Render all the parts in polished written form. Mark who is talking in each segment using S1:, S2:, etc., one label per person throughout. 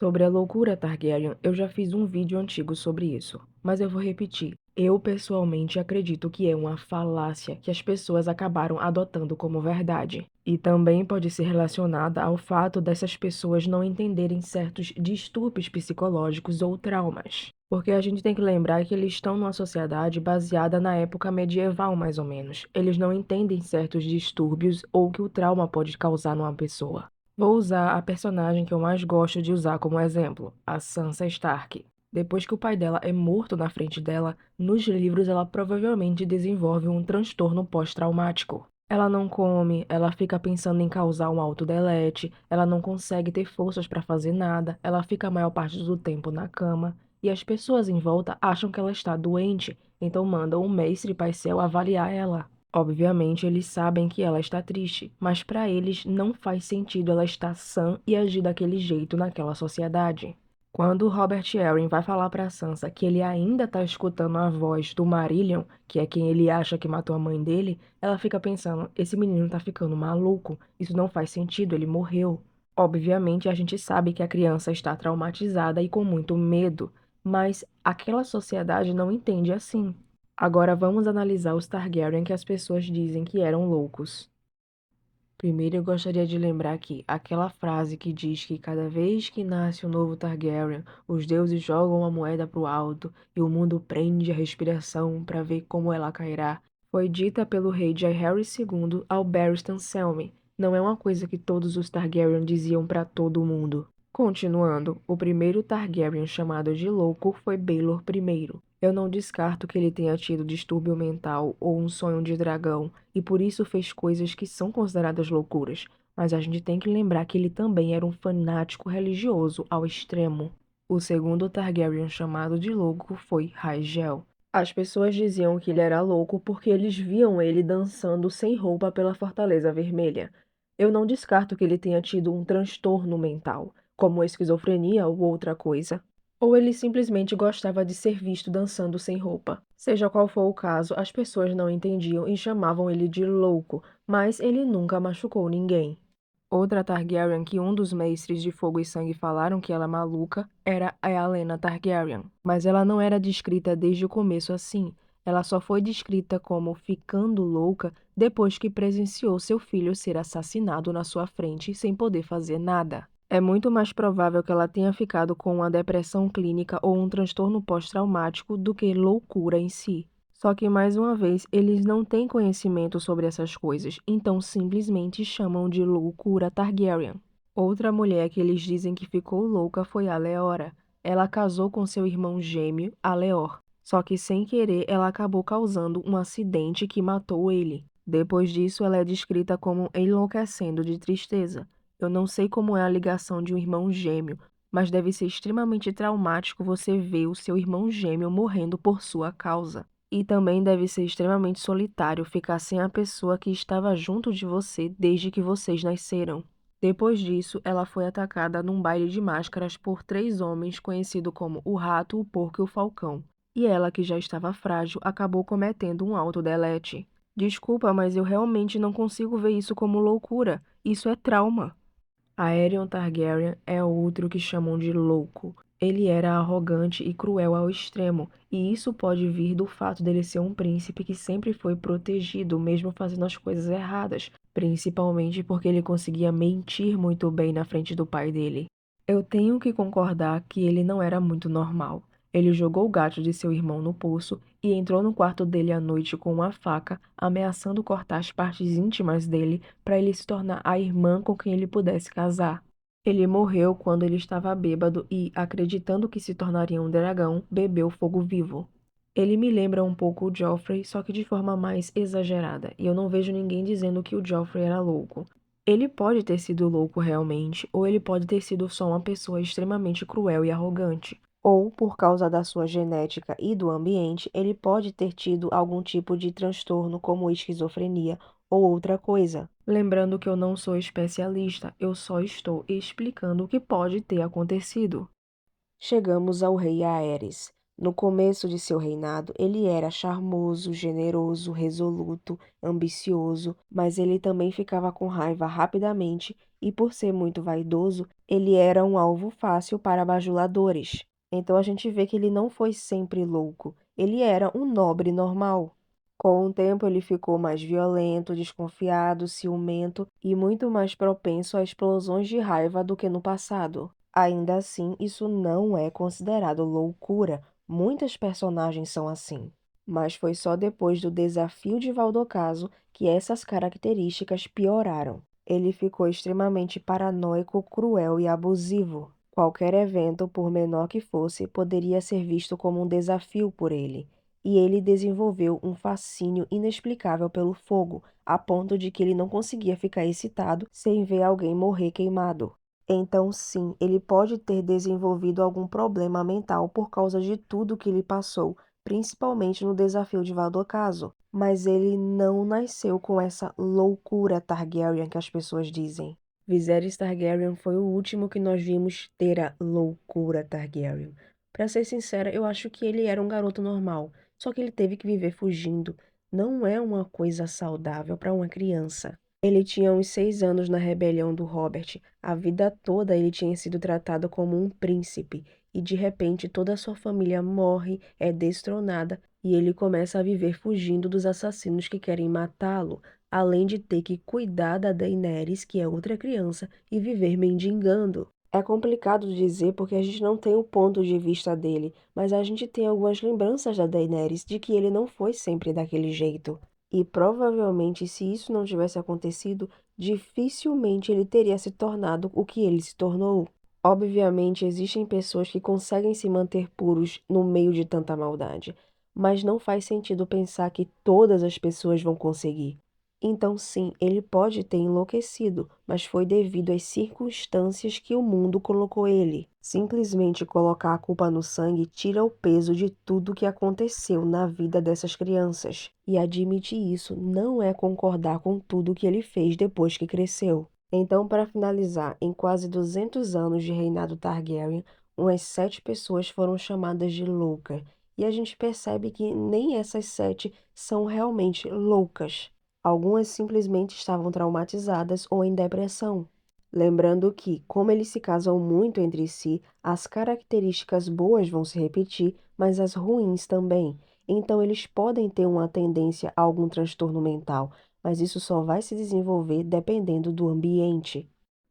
S1: Sobre a loucura Targaryen, eu já fiz um vídeo antigo sobre isso, mas eu vou repetir. Eu pessoalmente acredito que é uma falácia que as pessoas acabaram adotando como verdade. E também pode ser relacionada ao fato dessas pessoas não entenderem certos distúrbios psicológicos ou traumas. Porque a gente tem que lembrar que eles estão numa sociedade baseada na época medieval, mais ou menos. Eles não entendem certos distúrbios ou o que o trauma pode causar numa pessoa. Vou usar a personagem que eu mais gosto de usar como exemplo, a Sansa Stark. Depois que o pai dela é morto na frente dela, nos livros ela provavelmente desenvolve um transtorno pós-traumático. Ela não come, ela fica pensando em causar um autodelete, ela não consegue ter forças para fazer nada, ela fica a maior parte do tempo na cama, e as pessoas em volta acham que ela está doente, então mandam um mestre Paisel avaliar ela. Obviamente, eles sabem que ela está triste, mas para eles não faz sentido ela estar sã e agir daquele jeito naquela sociedade. Quando Robert Arryn vai falar para Sansa que ele ainda está escutando a voz do Marillion, que é quem ele acha que matou a mãe dele, ela fica pensando: esse menino tá ficando maluco, isso não faz sentido, ele morreu. Obviamente, a gente sabe que a criança está traumatizada e com muito medo, mas aquela sociedade não entende assim. Agora vamos analisar os Targaryen que as pessoas dizem que eram loucos. Primeiro eu gostaria de lembrar que aquela frase que diz que cada vez que nasce um novo Targaryen, os deuses jogam uma moeda para o alto e o mundo prende a respiração para ver como ela cairá, foi dita pelo rei Jaehaerys II ao Barristan Selmy. Não é uma coisa que todos os Targaryen diziam para todo mundo. Continuando, o primeiro Targaryen chamado de louco foi Baelor I. Eu não descarto que ele tenha tido distúrbio mental ou um sonho de dragão e por isso fez coisas que são consideradas loucuras, mas a gente tem que lembrar que ele também era um fanático religioso ao extremo. O segundo Targaryen chamado de louco foi Rhaegal. As pessoas diziam que ele era louco porque eles viam ele dançando sem roupa pela Fortaleza Vermelha. Eu não descarto que ele tenha tido um transtorno mental, como esquizofrenia ou outra coisa. Ou ele simplesmente gostava de ser visto dançando sem roupa. Seja qual for o caso, as pessoas não entendiam e chamavam ele de louco, mas ele nunca machucou ninguém. Outra Targaryen que um dos mestres de Fogo e Sangue falaram que ela é maluca era a Alenna Targaryen, mas ela não era descrita desde o começo assim. Ela só foi descrita como ficando louca depois que presenciou seu filho ser assassinado na sua frente sem poder fazer nada. É muito mais provável que ela tenha ficado com uma depressão clínica ou um transtorno pós-traumático do que loucura em si. Só que, mais uma vez, eles não têm conhecimento sobre essas coisas, então simplesmente chamam de loucura Targaryen. Outra mulher que eles dizem que ficou louca foi a Leora. Ela casou com seu irmão gêmeo, Aleor. Só que, sem querer, ela acabou causando um acidente que matou ele. Depois disso, ela é descrita como enlouquecendo de tristeza. Eu não sei como é a ligação de um irmão gêmeo, mas deve ser extremamente traumático você ver o seu irmão gêmeo morrendo por sua causa. E também deve ser extremamente solitário ficar sem a pessoa que estava junto de você desde que vocês nasceram. Depois disso, ela foi atacada num baile de máscaras por 3 homens conhecidos como o Rato, o Porco e o Falcão. E ela, que já estava frágil, acabou cometendo um autodelete. Desculpa, mas eu realmente não consigo ver isso como loucura. Isso é trauma. Aerion Targaryen é outro que chamam de louco. Ele era arrogante e cruel ao extremo, e isso pode vir do fato dele ser um príncipe que sempre foi protegido, mesmo fazendo as coisas erradas, principalmente porque ele conseguia mentir muito bem na frente do pai dele. Eu tenho que concordar que ele não era muito normal. Ele jogou o gato de seu irmão no poço e entrou no quarto dele à noite com uma faca, ameaçando cortar as partes íntimas dele para ele se tornar a irmã com quem ele pudesse casar. Ele morreu quando ele estava bêbado e, acreditando que se tornaria um dragão, bebeu fogo vivo. Ele me lembra um pouco o Joffrey, só que de forma mais exagerada, e eu não vejo ninguém dizendo que o Joffrey era louco. Ele pode ter sido louco realmente, ou ele pode ter sido só uma pessoa extremamente cruel e arrogante. Ou, por causa da sua genética e do ambiente, ele pode ter tido algum tipo de transtorno, como esquizofrenia ou outra coisa. Lembrando que eu não sou especialista, eu só estou explicando o que pode ter acontecido. Chegamos ao rei Aerys. No começo de seu reinado, ele era charmoso, generoso, resoluto, ambicioso, mas ele também ficava com raiva rapidamente
S2: e por ser muito vaidoso, ele era um alvo fácil para bajuladores. Então a gente vê que ele não foi sempre louco, ele era um nobre normal. Com o tempo, ele ficou mais violento, desconfiado, ciumento e muito mais propenso a explosões de raiva do que no passado. Ainda assim, isso não é considerado loucura. Muitas personagens são assim. Mas foi só depois do desafio de Valdocaso que essas características pioraram. Ele ficou extremamente paranoico, cruel e abusivo. Qualquer evento, por menor que fosse, poderia ser visto como um desafio por ele e ele desenvolveu um fascínio inexplicável pelo fogo, a ponto de que ele não conseguia ficar excitado sem ver alguém morrer queimado. Então, sim, ele pode ter desenvolvido algum problema mental por causa de tudo que ele passou, principalmente no desafio de Valdocaso. Mas ele não nasceu com essa loucura Targaryen que as pessoas dizem. Viserys Targaryen foi o último que nós vimos ter a loucura Targaryen. Pra ser sincera, eu acho que ele era um garoto normal, só que ele teve que viver fugindo. Não é uma coisa saudável para uma criança. Ele tinha uns 6 anos na rebelião do Robert. A vida toda ele tinha sido tratado como um príncipe. E de repente toda a sua família morre, é destronada e ele começa a viver fugindo dos assassinos que querem matá-lo, além de ter que cuidar da Daenerys, que é outra criança, e viver mendigando. É complicado dizer porque a gente não tem o ponto de vista dele, mas a gente tem algumas lembranças da Daenerys de que ele não foi sempre daquele jeito. E provavelmente, se isso não tivesse acontecido, dificilmente ele teria se tornado o que ele se tornou. Obviamente, existem pessoas que conseguem se manter puros no meio de tanta maldade, mas não faz sentido pensar que todas as pessoas vão conseguir. Então, sim, ele pode ter enlouquecido, mas foi devido às circunstâncias que o mundo colocou ele. Simplesmente colocar a culpa no sangue tira o peso de tudo que aconteceu na vida dessas crianças. E admitir isso não é concordar com tudo que ele fez depois que cresceu. Então, para finalizar, em quase 200 anos de reinado Targaryen, umas 7 pessoas foram chamadas de louca. E a gente percebe que nem essas 7 são realmente loucas. Algumas simplesmente estavam traumatizadas ou em depressão. Lembrando que, como eles se casam muito entre si, as características boas vão se repetir, mas as ruins também. Então, eles podem ter uma tendência a algum transtorno mental, mas isso só vai se desenvolver dependendo do ambiente.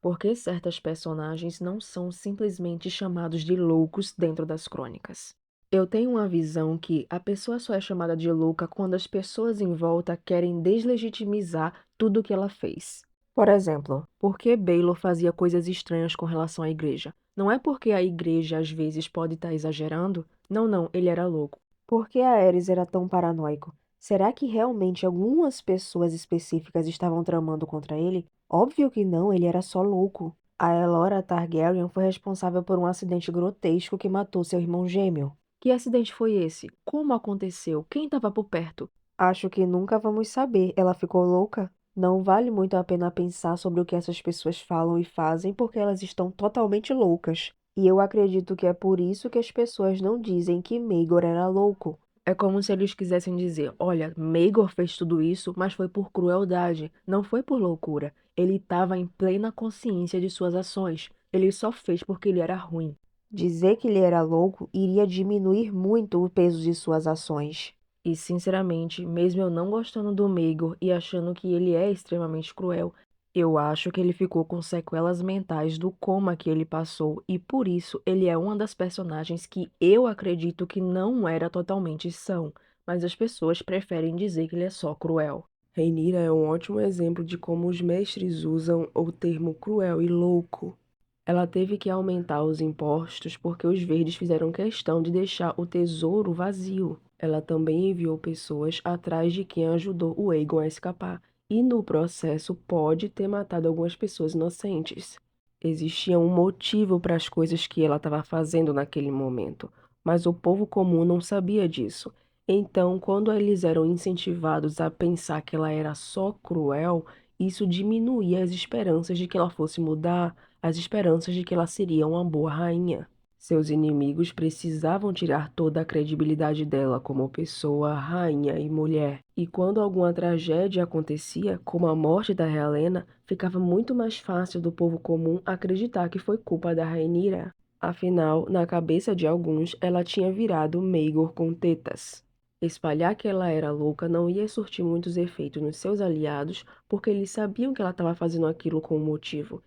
S1: Porque certas personagens não são simplesmente chamados de loucos dentro das crônicas. Eu tenho uma visão que a pessoa só é chamada de louca quando as pessoas em volta querem deslegitimizar tudo o que ela fez. Por exemplo, por que Baylor fazia coisas estranhas com relação à igreja? Não é porque a igreja às vezes pode estar exagerando? Não, não, ele era louco.
S2: Por que Aerys era tão paranoico? Será que realmente algumas pessoas específicas estavam tramando contra ele? Óbvio que não, ele era só louco. A Elora Targaryen foi responsável por um acidente grotesco que matou seu irmão gêmeo.
S1: Que acidente foi esse? Como aconteceu? Quem estava por perto?
S2: Acho que nunca vamos saber. Ela ficou louca? Não vale muito a pena pensar sobre o que essas pessoas falam e fazem porque elas estão totalmente loucas. E eu acredito que é por isso que as pessoas não dizem que Maegor era louco.
S1: É como se eles quisessem dizer: olha, Maegor fez tudo isso, mas foi por crueldade, não foi por loucura. Ele estava em plena consciência de suas ações. Ele só fez porque ele era ruim.
S2: Dizer que ele era louco iria diminuir muito o peso de suas ações.
S1: E, sinceramente, mesmo eu não gostando do Maegor e achando que ele é extremamente cruel, eu acho que ele ficou com sequelas mentais do coma que ele passou e por isso ele é uma das personagens que eu acredito que não era totalmente são, mas as pessoas preferem dizer que ele é só cruel. Rhaenyra é um ótimo exemplo de como os mestres usam o termo cruel e louco. Ela teve que aumentar os impostos porque os verdes fizeram questão de deixar o tesouro vazio. Ela também enviou pessoas atrás de quem ajudou o Aegon a escapar, e no processo pode ter matado algumas pessoas inocentes. Existia um motivo para as coisas que ela estava fazendo naquele momento, mas o povo comum não sabia disso. Então, quando eles eram incentivados a pensar que ela era só cruel, isso diminuía as esperanças de que ela fosse mudar, as esperanças de que ela seria uma boa rainha. Seus inimigos precisavam tirar toda a credibilidade dela como pessoa, rainha e mulher. E quando alguma tragédia acontecia, como a morte da Helena, ficava muito mais fácil do povo comum acreditar que foi culpa da Rhaenyra. Afinal, na cabeça de alguns, ela tinha virado Maegor com tetas. Espalhar que ela era louca não ia surtir muitos efeitos nos seus aliados, porque eles sabiam que ela estava fazendo aquilo com um motivo.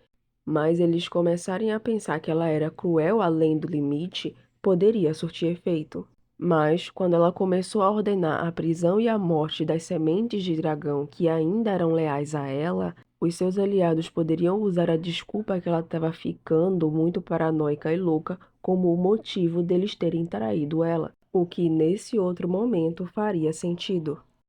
S1: Mas eles começarem a pensar que ela era cruel além do limite, poderia surtir efeito. Mas, quando ela começou a ordenar a prisão e a morte das sementes de dragão que ainda eram leais a ela, os seus aliados poderiam usar a desculpa que ela estava ficando muito paranoica e louca como o motivo deles terem traído ela, o que nesse outro momento faria sentido.